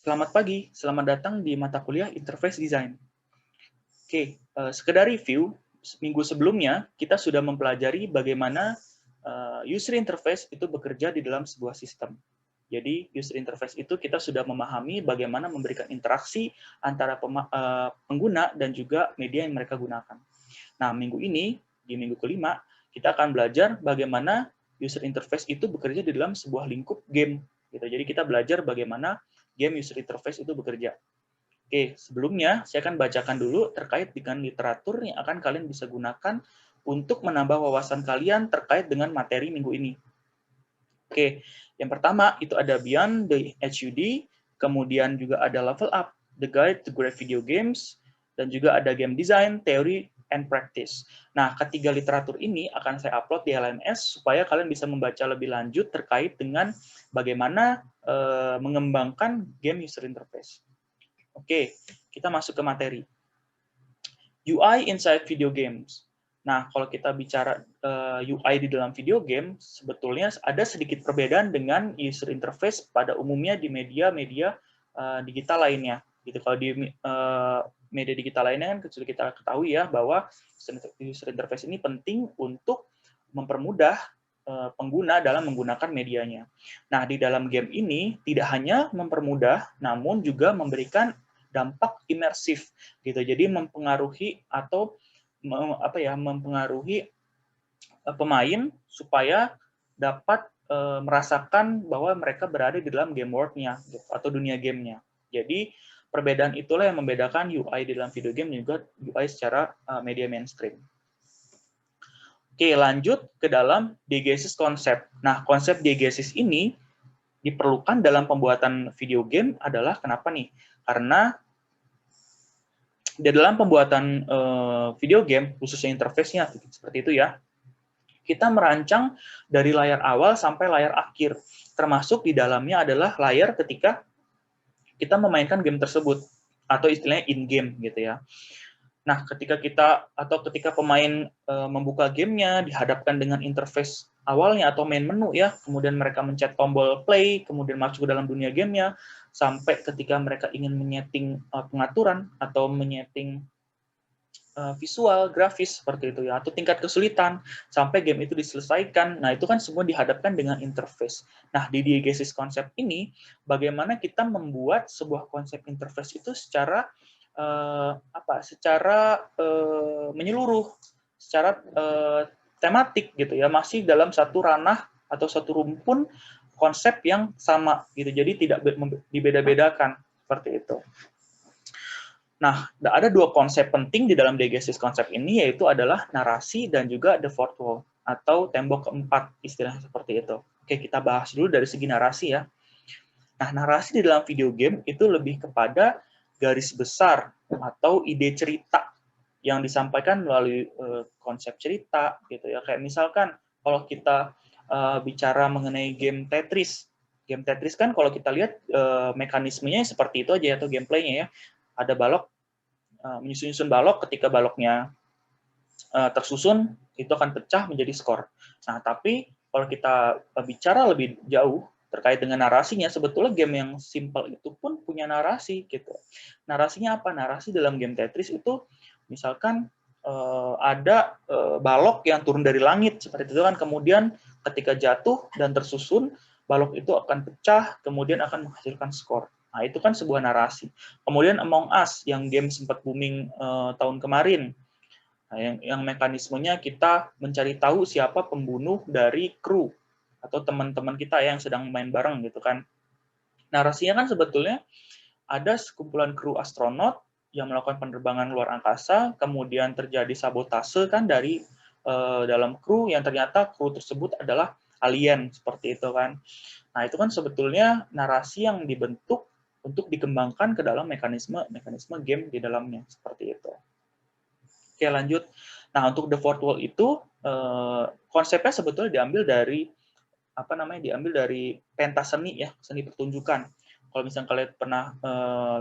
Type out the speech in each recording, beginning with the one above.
Selamat pagi, selamat datang di mata kuliah Interface Design. Oke, sekedar review, minggu sebelumnya kita sudah mempelajari bagaimana user interface itu bekerja di dalam sebuah sistem. Jadi, user interface itu kita sudah memahami bagaimana memberikan interaksi antara pengguna dan juga media yang mereka gunakan. Nah, minggu ini, di minggu kelima, kita akan belajar bagaimana user interface itu bekerja di dalam sebuah lingkup game. Gitu. Jadi, kita belajar bagaimana game user interface itu bekerja. Oke, sebelumnya saya akan bacakan dulu terkait dengan literatur yang akan kalian bisa gunakan untuk menambah wawasan kalian terkait dengan materi minggu ini. Oke, yang pertama itu ada Beyond the HUD, kemudian juga ada Level Up, The Guide to Great Video Games, dan juga ada Game Design, Theory, and Practice. Nah, ketiga literatur ini akan saya upload di LMS supaya kalian bisa membaca lebih lanjut terkait dengan bagaimana mengembangkan game user interface. Oke, kita masuk ke materi. UI inside video games. Nah, kalau kita bicara UI di dalam video game, sebetulnya ada sedikit perbedaan dengan user interface pada umumnya di media-media digital lainnya. Gitu. Kalau di media digital lainnya kan sudah kita ketahui ya bahwa user interface ini penting untuk mempermudah pengguna dalam menggunakan medianya. Nah, di dalam game ini tidak hanya mempermudah, namun juga memberikan dampak imersif gitu. Jadi mempengaruhi atau mempengaruhi pemain supaya dapat merasakan bahwa mereka berada di dalam game world-nya gitu, atau dunia gamenya. Jadi perbedaan itulah yang membedakan UI di dalam video game dan juga UI secara media mainstream. Oke, lanjut ke dalam diegesis konsep. Nah, konsep diegesis ini diperlukan dalam pembuatan video game adalah kenapa nih? Karena di dalam pembuatan video game, khususnya interface-nya, seperti itu ya, kita merancang dari layar awal sampai layar akhir. Termasuk di dalamnya adalah layar ketika kita memainkan game tersebut, atau istilahnya in-game gitu ya. Nah, ketika pemain membuka gamenya, dihadapkan dengan interface awalnya atau main menu ya, kemudian mereka mencet tombol play, kemudian masuk ke dalam dunia gamenya, sampai ketika mereka ingin menyeting pengaturan atau menyeting visual, grafis seperti itu ya, atau tingkat kesulitan sampai game itu diselesaikan. Nah, itu kan semua dihadapkan dengan interface. Nah, di diegesis konsep ini, bagaimana kita membuat sebuah konsep interface itu secara menyeluruh, secara tematik gitu ya, masih dalam satu ranah atau satu rumpun konsep yang sama gitu. Jadi tidak dibeda-bedakan seperti itu. Nah, ada dua konsep penting di dalam diegesis konsep ini, yaitu adalah narasi dan juga the fourth wall, atau tembok keempat, istilahnya seperti itu. Oke, kita bahas dulu dari segi narasi ya. Nah, narasi di dalam video game itu lebih kepada garis besar atau ide cerita yang disampaikan melalui konsep cerita, gitu ya. Kayak misalkan, kalau kita bicara mengenai game Tetris kan kalau kita lihat mekanismenya seperti itu aja, atau gameplaynya ya. Ada balok, menyusun balok, ketika baloknya tersusun, itu akan pecah menjadi skor. Nah, tapi kalau kita bicara lebih jauh terkait dengan narasinya, sebetulnya game yang simple itu pun punya narasi gitu. Narasinya apa? Narasi dalam game Tetris itu misalkan ada balok yang turun dari langit seperti itu kan, kemudian ketika jatuh dan tersusun, balok itu akan pecah, kemudian akan menghasilkan skor. Nah, itu kan sebuah narasi. Kemudian Among Us, yang game sempat booming tahun kemarin. Nah, yang mekanismenya kita mencari tahu siapa pembunuh dari kru atau teman-teman kita yang sedang main bareng gitu kan. Narasinya kan sebetulnya ada sekumpulan kru astronot yang melakukan penerbangan luar angkasa, kemudian terjadi sabotase kan dari dalam kru, yang ternyata kru tersebut adalah alien seperti itu kan. Nah, itu kan sebetulnya narasi yang dibentuk untuk dikembangkan ke dalam mekanisme game di dalamnya seperti itu. Oke, lanjut. Nah, untuk the fourth wall itu konsepnya sebetulnya diambil dari pentas seni ya, seni pertunjukan. Kalau misalnya kalian pernah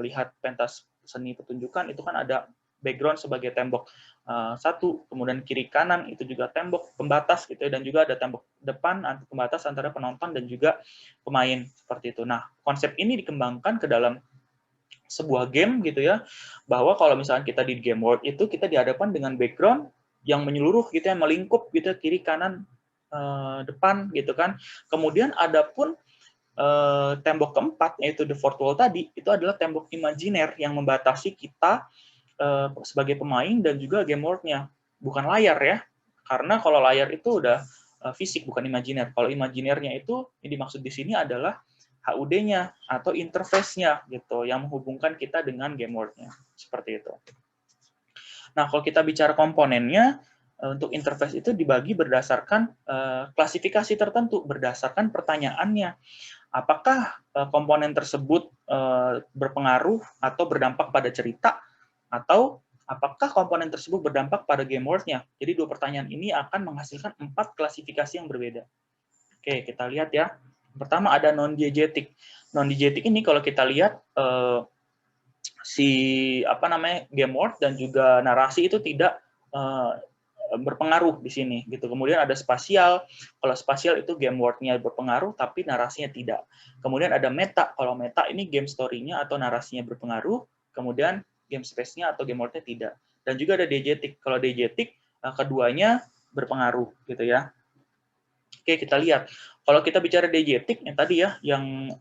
lihat pentas seni pertunjukan, itu kan ada background sebagai tembok satu, kemudian kiri kanan itu juga tembok pembatas gitu ya, dan juga ada tembok depan pembatas antara penonton dan juga pemain seperti itu. Nah, konsep ini dikembangkan ke dalam sebuah game gitu ya, bahwa kalau misalkan kita di game world itu kita dihadapkan dengan background yang menyeluruh gitu ya, melingkup gitu kiri kanan depan gitu kan. Kemudian ada pun tembok keempat yaitu the fourth wall tadi, itu adalah tembok imajiner yang membatasi kita sebagai pemain dan juga game world-nya, bukan layar ya. Karena kalau layar itu udah fisik bukan imajiner. Kalau imajinernya itu yang dimaksud di sini adalah HUD-nya atau interface-nya gitu yang menghubungkan kita dengan game world-nya. Seperti itu. Nah, kalau kita bicara komponennya, untuk interface itu dibagi berdasarkan klasifikasi tertentu, berdasarkan pertanyaannya. Apakah komponen tersebut berpengaruh atau berdampak pada cerita, atau apakah komponen tersebut berdampak pada game world-nya? Jadi dua pertanyaan ini akan menghasilkan 4 klasifikasi yang berbeda. Oke, kita lihat ya. Pertama ada non-diegetic. Non-diegetic ini kalau kita lihat game world dan juga narasi itu tidak berpengaruh di sini gitu. Kemudian ada spasial. Kalau spasial itu game world-nya berpengaruh tapi narasinya tidak. Kemudian ada meta. Kalau meta ini game story-nya atau narasinya berpengaruh, kemudian game space-nya atau game world-nya tidak. Dan juga ada diegetic. Kalau diegetic keduanya berpengaruh gitu ya. Oke, kita lihat. Kalau kita bicara diegetic yang tadi ya, yang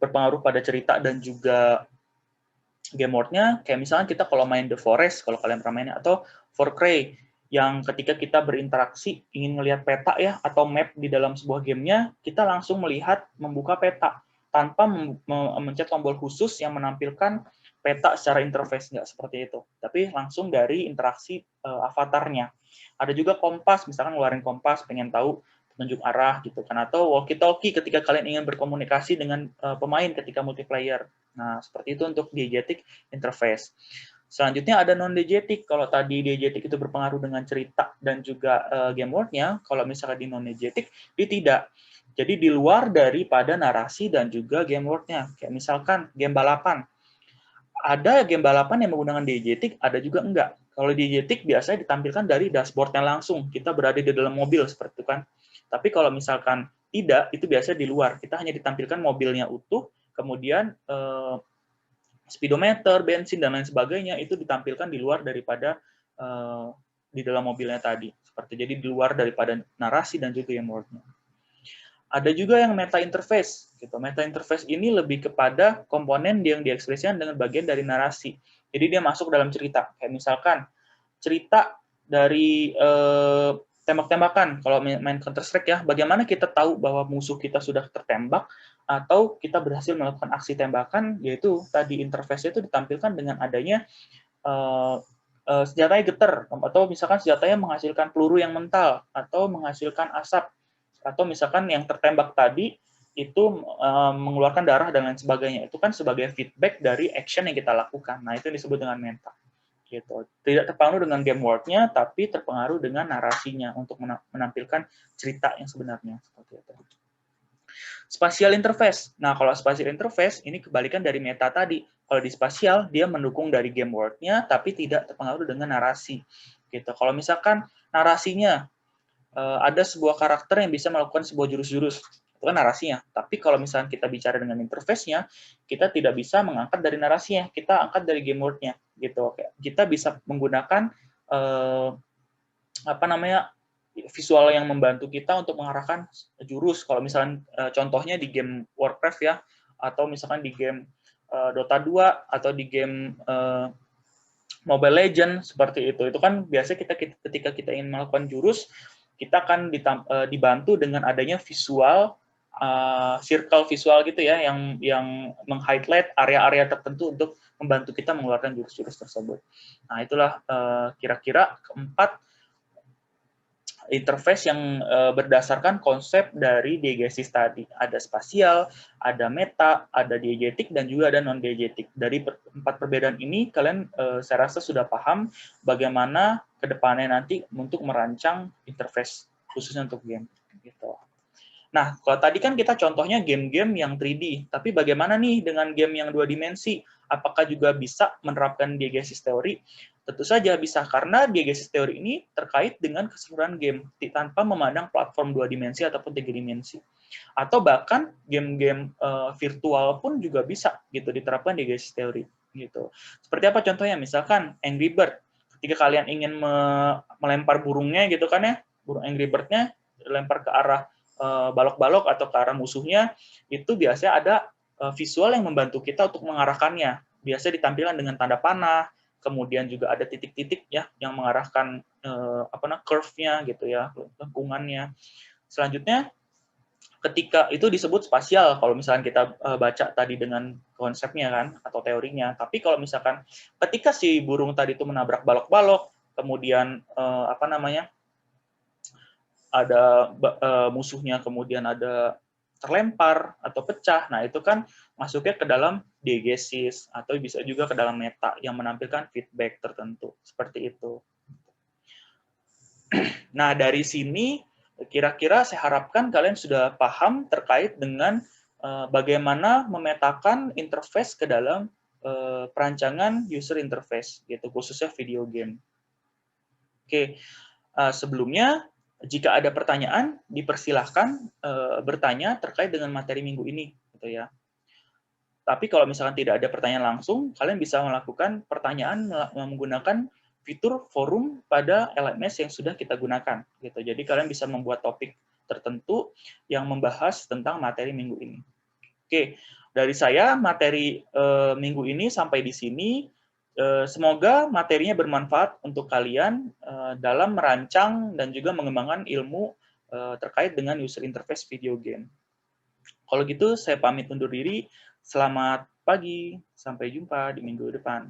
berpengaruh pada cerita dan juga game world-nya, kayak misalnya kita kalau main The Forest, kalau kalian pernah mainnya, atau For Cry, yang ketika kita berinteraksi, ingin melihat peta ya, atau map di dalam sebuah gamenya, kita langsung melihat, membuka peta, tanpa mencet tombol khusus yang menampilkan peta secara interface, nggak seperti itu. Tapi langsung dari interaksi avatarnya. Ada juga kompas, misalkan ngeluarin kompas, pengen tahu penunjuk arah gitu kan, atau walkie-talkie ketika kalian ingin berkomunikasi dengan pemain ketika multiplayer. Nah, seperti itu untuk diegetic interface. Selanjutnya ada non-diegetic. Kalau tadi diegetic itu berpengaruh dengan cerita dan juga game world-nya, kalau misalnya di non-diegetic, dia tidak. Jadi di luar daripada narasi dan juga game world-nya. Kayak misalkan game balapan. Ada game balapan yang menggunakan diegetic, ada juga enggak. Kalau diegetic biasanya ditampilkan dari dashboard-nya langsung. Kita berada di dalam mobil seperti itu kan. Tapi kalau misalkan tidak, itu biasanya di luar. Kita hanya ditampilkan mobilnya utuh, kemudian speedometer, bensin, dan lain sebagainya itu ditampilkan di luar daripada di dalam mobilnya tadi. Seperti jadi di luar daripada narasi dan juga game world-nya. Ada juga yang meta interface. Gitu. Meta interface ini lebih kepada komponen yang diekspresikan dengan bagian dari narasi. Jadi dia masuk dalam cerita. Kayak misalkan cerita dari tembak-tembakan. Kalau main Counter-Strike ya, bagaimana kita tahu bahwa musuh kita sudah tertembak atau kita berhasil melakukan aksi tembakan, yaitu tadi interface itu ditampilkan dengan adanya senjatanya getar, atau misalkan senjatanya menghasilkan peluru yang mental, atau menghasilkan asap, atau misalkan yang tertembak tadi itu mengeluarkan darah dan lain sebagainya. Itu kan sebagai feedback dari action yang kita lakukan. Nah, itu disebut dengan meta. Gitu. Tidak terpengaruh dengan game world-nya, tapi terpengaruh dengan narasinya untuk menampilkan cerita yang sebenarnya. Seperti itu. Spatial interface. Nah, kalau spatial interface, ini kebalikan dari meta tadi. Kalau di spasial, dia mendukung dari game world-nya, tapi tidak terpengaruh dengan narasi. Gitu. Kalau misalkan narasinya, ada sebuah karakter yang bisa melakukan sebuah jurus-jurus, itu kan narasinya. Tapi kalau misalnya kita bicara dengan interface-nya, kita tidak bisa mengangkat dari narasinya, kita angkat dari game world-nya. Gitu. Kita bisa menggunakan visual yang membantu kita untuk mengarahkan jurus. Kalau misalnya contohnya di game Warcraft ya, atau misalkan di game Dota 2 atau di game Mobile Legends seperti itu. Itu kan biasanya ketika kita ingin melakukan jurus, kita akan dibantu dengan adanya visual circle visual gitu ya, yang meng-highlight area-area tertentu untuk membantu kita mengeluarkan jurus-jurus tersebut. Nah, itulah kira-kira keempat interface yang berdasarkan konsep dari diegesis tadi. Ada spasial, ada meta, ada diegetic, dan juga ada non-diegetic. Dari empat perbedaan ini, kalian saya rasa sudah paham bagaimana kedepannya nanti untuk merancang interface, khususnya untuk game. Gitu. Nah, kalau tadi kan kita contohnya game-game yang 3D, tapi bagaimana nih dengan game yang 2 dimensi? Apakah juga bisa menerapkan diegesis teori? Tentu saja bisa, karena diegesis teori ini terkait dengan keseluruhan game, tanpa memandang platform 2 dimensi ataupun 3 dimensi. Atau bahkan game-game virtual pun juga bisa gitu diterapkan di gaseous theory gitu. Seperti apa contohnya? Misalkan Angry Bird. Ketika kalian ingin melempar burungnya gitu kan ya, burung Angry Bird-nya lempar ke arah balok-balok atau ke arah musuhnya, itu biasanya ada visual yang membantu kita untuk mengarahkannya. Biasa ditampilkan dengan tanda panah, kemudian juga ada titik-titik ya yang mengarahkan curve-nya gitu ya, lengkungannya. Selanjutnya ketika itu disebut spasial kalau misalkan kita baca tadi dengan konsepnya kan atau teorinya. Tapi kalau misalkan ketika si burung tadi itu menabrak balok-balok, kemudian ada musuhnya kemudian ada terlempar atau pecah, nah itu kan masuknya ke dalam diegesis atau bisa juga ke dalam meta yang menampilkan feedback tertentu seperti itu. Nah dari sini kira-kira saya harapkan kalian sudah paham terkait dengan bagaimana memetakan interface ke dalam perancangan user interface, gitu, khususnya video game. Oke, sebelumnya jika ada pertanyaan dipersilahkan bertanya terkait dengan materi minggu ini, gitu ya. Tapi kalau misalkan tidak ada pertanyaan langsung, kalian bisa melakukan pertanyaan menggunakan fitur forum pada LMS yang sudah kita gunakan, gitu. Jadi kalian bisa membuat topik tertentu yang membahas tentang materi minggu ini. Oke, dari saya materi minggu ini sampai di sini. Semoga materinya bermanfaat untuk kalian dalam merancang dan juga mengembangkan ilmu terkait dengan user interface video game. Kalau gitu, saya pamit undur diri. Selamat pagi, sampai jumpa di minggu depan.